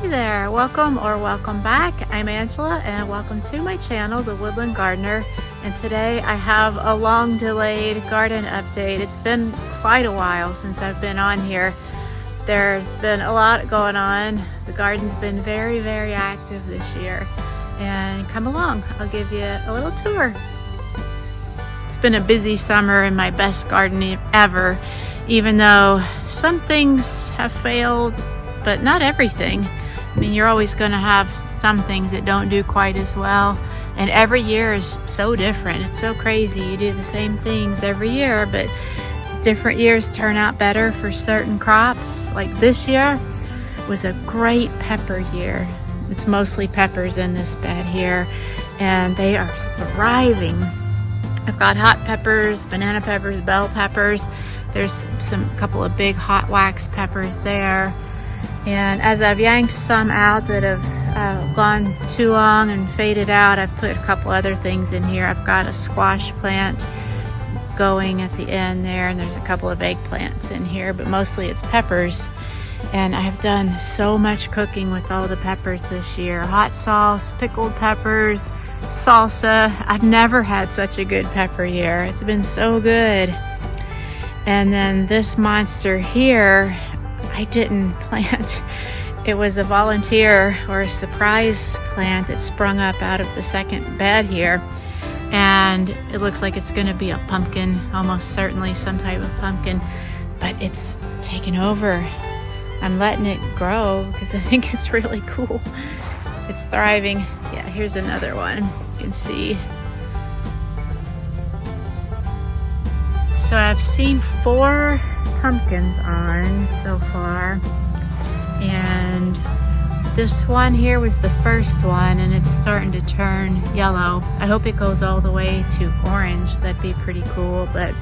there, welcome or welcome back. I'm Angela and welcome to my channel, The Woodland Gardener. And today I have a long delayed garden update. It's been quite a while since I've been on here. There's been a lot going on. The garden's been very, very active this year. And come along, I'll give you a little tour. It's been a busy summer and my best garden ever, even though some things have failed, but not everything. I mean, you're always going to have some things that don't do quite as well. And every year is so different. It's so crazy. You do the same things every year, but different years turn out better for certain crops. Like this year was a great pepper year. It's mostly peppers in this bed here, and they are thriving. I've got hot peppers, banana peppers, bell peppers. There's a couple of big hot wax peppers there. And as I've yanked some out that have gone too long and faded out, I've put a couple other things in here. I've got a squash plant going at the end there, and there's a couple of eggplants in here, but mostly it's peppers. And I've done so much cooking with all the peppers this year. Hot sauce, pickled peppers, salsa. I've never had such a good pepper year. It's been so good. And then this monster here, I didn't plant. It was a volunteer or a surprise plant that sprung up out of the second bed here. And it looks like it's gonna be a pumpkin, almost certainly some type of pumpkin, but it's taken over. I'm letting it grow because I think it's really cool. It's thriving. Yeah, here's another one, you can see. So I've seen 4 pumpkins on so far, and this one here was the first one, and it's starting to turn yellow. I hope it goes all the way to orange. That'd be pretty cool, but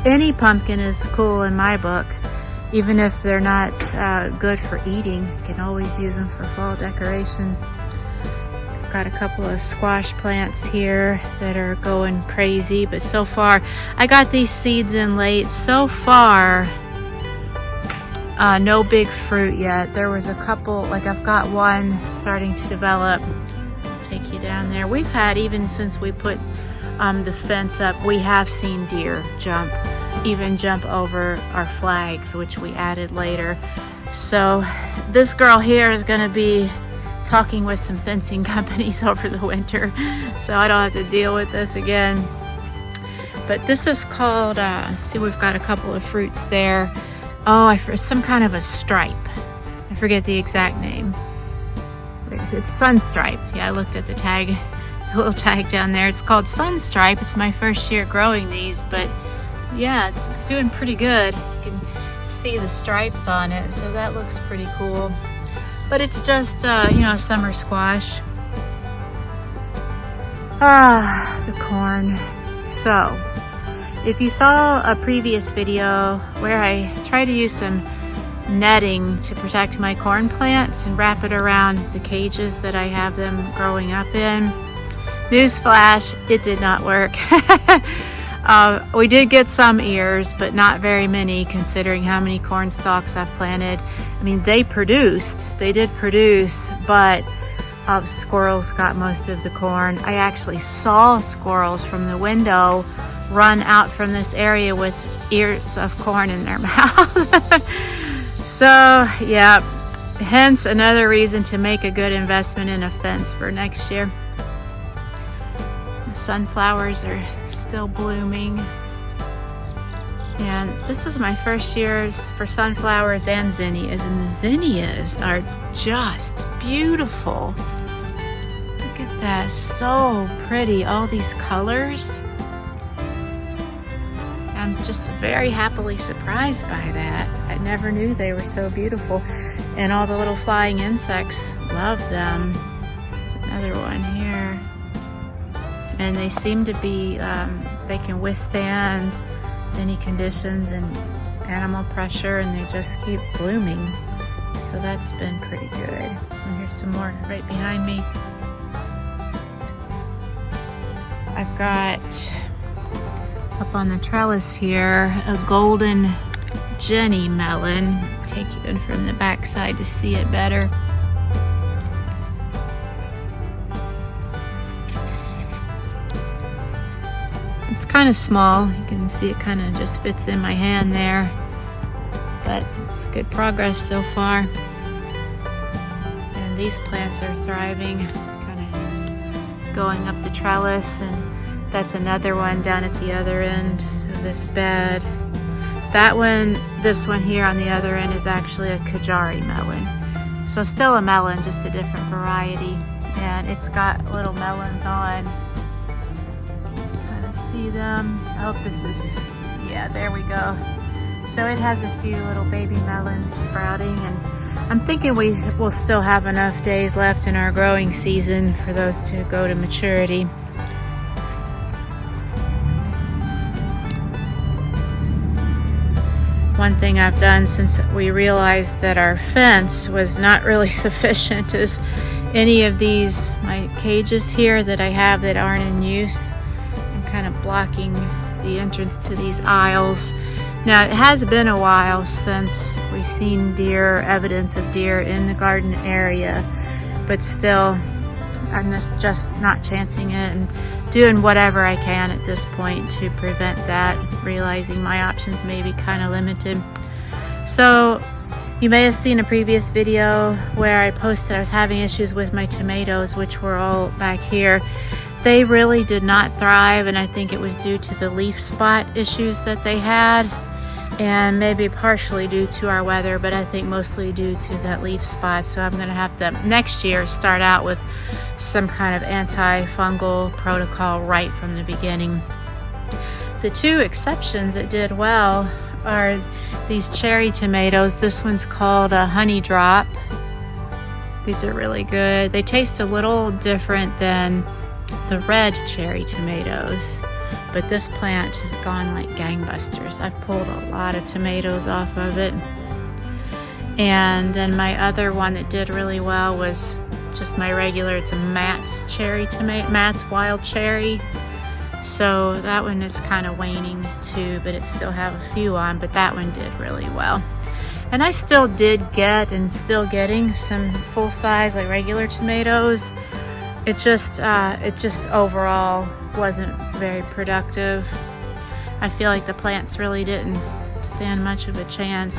any pumpkin is cool in my book, even if they're not good for eating. You can always use them for fall decoration. Got a couple of squash plants here that are going crazy, but so far, I got these seeds in late. So far, no big fruit yet. There was a couple, like I've got one starting to develop. I'll take you down there. We've had, even since we put the fence up, we have seen deer jump over our flags, which we added later. So this girl here is gonna be talking with some fencing companies over the winter, so I don't have to deal with this again. But this is called, see, we've got a couple of fruits there. Oh, some kind of a stripe. I forget the exact name. It's sunstripe. Yeah, I looked at the tag, the little tag down there. It's called sunstripe. It's my first year growing these, but yeah, it's doing pretty good. You can see the stripes on it, so that looks pretty cool. But it's just, you know, summer squash. The corn. So, if you saw a previous video where I try to use some netting to protect my corn plants and wrap it around the cages that I have them growing up in, newsflash, it did not work. We did get some ears, but not very many considering how many corn stalks I've planted. I mean, they did produce, but squirrels got most of the corn. I actually saw squirrels from the window run out from this area with ears of corn in their mouth. So, yeah, hence another reason to make a good investment in a fence for next year. The sunflowers are still blooming. And this is my first year for sunflowers and zinnias, and the zinnias are just beautiful. Look at that, so pretty, all these colors. I'm just very happily surprised by that. I never knew they were so beautiful. And all the little flying insects love them. There's another one here. And they seem to be, they can withstand any conditions and animal pressure, and they just keep blooming. So that's been pretty good. And here's some more right behind me. I've got up on the trellis here a golden Jenny melon. Take you in from the back side to see it better. It's kind of small. You can see it kind of just fits in my hand there, but it's good progress so far. And these plants are thriving, kind of going up the trellis, and that's another one down at the other end of this bed. That one, this one here on the other end is actually a Kajari melon. So still a melon, just a different variety. And it's got little melons on. Kind of see them. I hope this is, yeah, there we go. So it has a few little baby melons sprouting, and I'm thinking we will still have enough days left in our growing season for those to go to maturity. One thing I've done since we realized that our fence was not really sufficient is any of these, my cages here that I have that aren't in use, I'm kind of blocking the entrance to these aisles. Now, it has been a while since we've seen deer, evidence of deer in the garden area, but still, I'm just not chancing it and doing whatever I can at this point to prevent that, realizing my options may be kind of limited. So, you may have seen a previous video where I posted I was having issues with my tomatoes, which were all back here. They really did not thrive, and I think it was due to the leaf spot issues that they had, and maybe partially due to our weather, but I think mostly due to that leaf spot. So I'm gonna have to next year start out with some kind of antifungal protocol right from the beginning. The two exceptions that did well are these cherry tomatoes. This one's called a honey drop. These are really good. They taste a little different than the red cherry tomatoes, but this plant has gone like gangbusters. I've pulled a lot of tomatoes off of it. And then my other one that did really well was just my regular, it's a Matt's cherry tomato, Matt's wild cherry. So that one is kind of waning too, but it still have a few on, but that one did really well. And I still did get, and still getting, some full size like regular tomatoes. It just overall wasn't very productive. I feel like the plants really didn't stand much of a chance.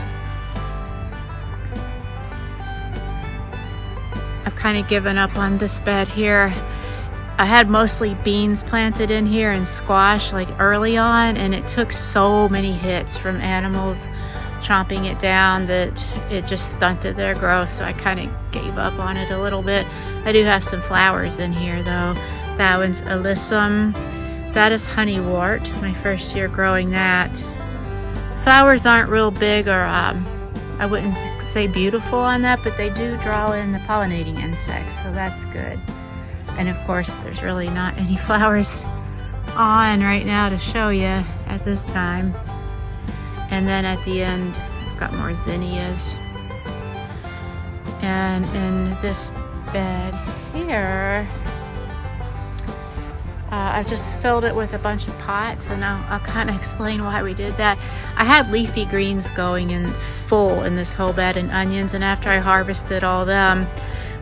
I've kind of given up on this bed here. I had mostly beans planted in here and squash like early on, and it took so many hits from animals chomping it down that it just stunted their growth, so I kind of gave up on it a little bit. I do have some flowers in here though. That one's alyssum. That is honeywort, my first year growing that. Flowers aren't real big, or I wouldn't say beautiful on that, but they do draw in the pollinating insects, so that's good. And of course, there's really not any flowers on right now to show you at this time. And then at the end, I've got more zinnias. And in this bed here, I've just filled it with a bunch of pots, and I'll kind of explain why we did that. I had leafy greens going in full in this whole bed, and onions, and after I harvested all them,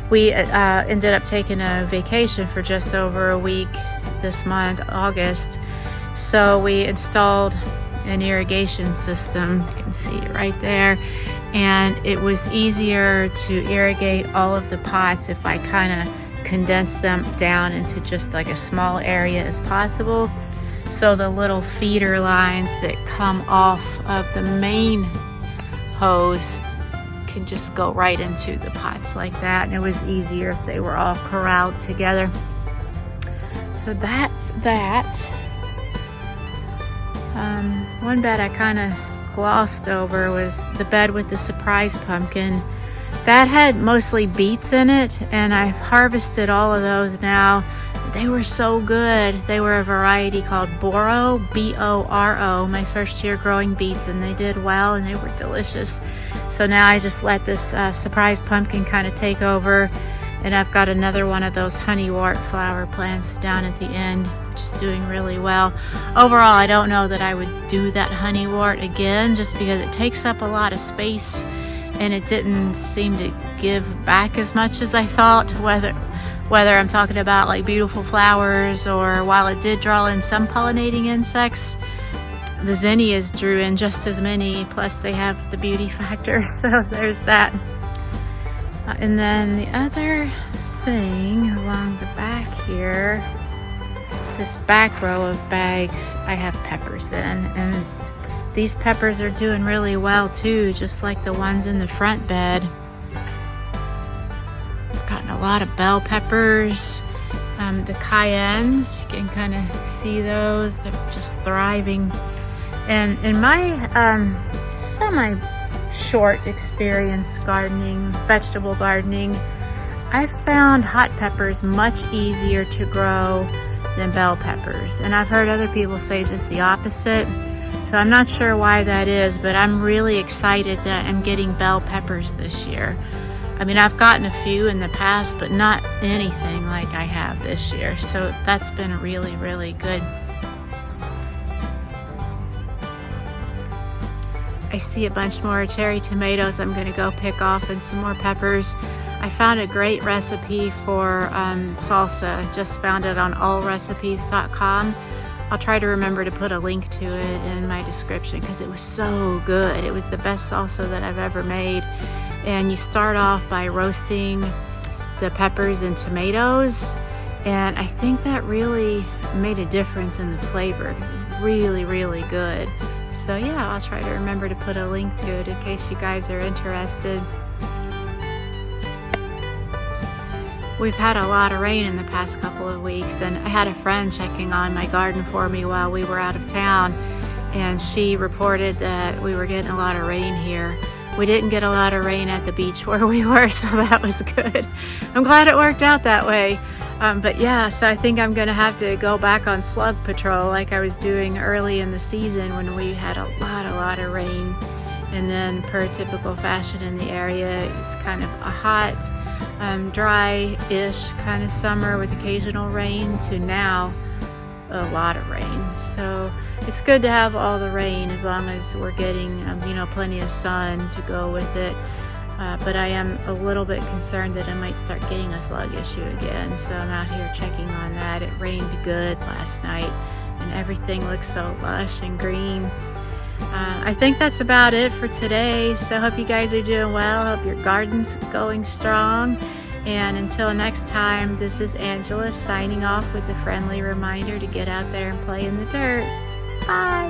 we ended up taking a vacation for just over a week this month, August. So we installed an irrigation system, you can see it right there, and it was easier to irrigate all of the pots if I kind of condensed them down into just like a small area as possible. So the little feeder lines that come off of the main hose can just go right into the pots like that, and it was easier if they were all corralled together. So that's that. One bed I kind of glossed over was the bed with the surprise pumpkin. That had mostly beets in it, and I've harvested all of those now. They were so good. They were a variety called Boro, B-O-R-O, my first year growing beets, and they did well, and they were delicious. So now I just let this surprise pumpkin kind of take over, and I've got another one of those honeywort flower plants down at the end, which is doing really well. Overall, I don't know that I would do that honeywort again, just because it takes up a lot of space, and it didn't seem to give back as much as I thought, whether I'm talking about like beautiful flowers, or while it did draw in some pollinating insects, the zinnias drew in just as many, plus they have the beauty factor, so there's that. And then the other thing along the back here, this back row of bags, I have peppers in, and these peppers are doing really well too, just like the ones in the front bed. I've gotten a lot of bell peppers, the cayennes, you can kind of see those, they're just thriving. And in my semi-short experience gardening, vegetable gardening, I've found hot peppers much easier to grow than bell peppers. And I've heard other people say just the opposite. So I'm not sure why that is, but I'm really excited that I'm getting bell peppers this year. I mean, I've gotten a few in the past, but not anything like I have this year. So that's been really, really good. I see a bunch more cherry tomatoes I'm going to go pick off, and some more peppers. I found a great recipe for salsa. Just found it on allrecipes.com. I'll try to remember to put a link to it in my description because it was so good. It was the best salsa that I've ever made. And you start off by roasting the peppers and tomatoes, and I think that really made a difference in the flavor. It's really, really good. So yeah, I'll try to remember to put a link to it in case you guys are interested. We've had a lot of rain in the past couple of weeks, and I had a friend checking on my garden for me while we were out of town, and she reported that we were getting a lot of rain here. We didn't get a lot of rain at the beach where we were, so that was good. I'm glad it worked out that way. But yeah, so I think I'm gonna have to go back on slug patrol like I was doing early in the season when we had a lot of rain. And then per typical fashion in the area, it's kind of a hot, dry-ish kind of summer with occasional rain to now a lot of rain. So it's good to have all the rain as long as we're getting, plenty of sun to go with it. But I am a little bit concerned that I might start getting a slug issue again. So I'm out here checking on that. It rained good last night and everything looks so lush and green. I think that's about it for today. So I hope you guys are doing well. Hope your garden's going strong. And until next time, this is Angela signing off with a friendly reminder to get out there and play in the dirt. Bye!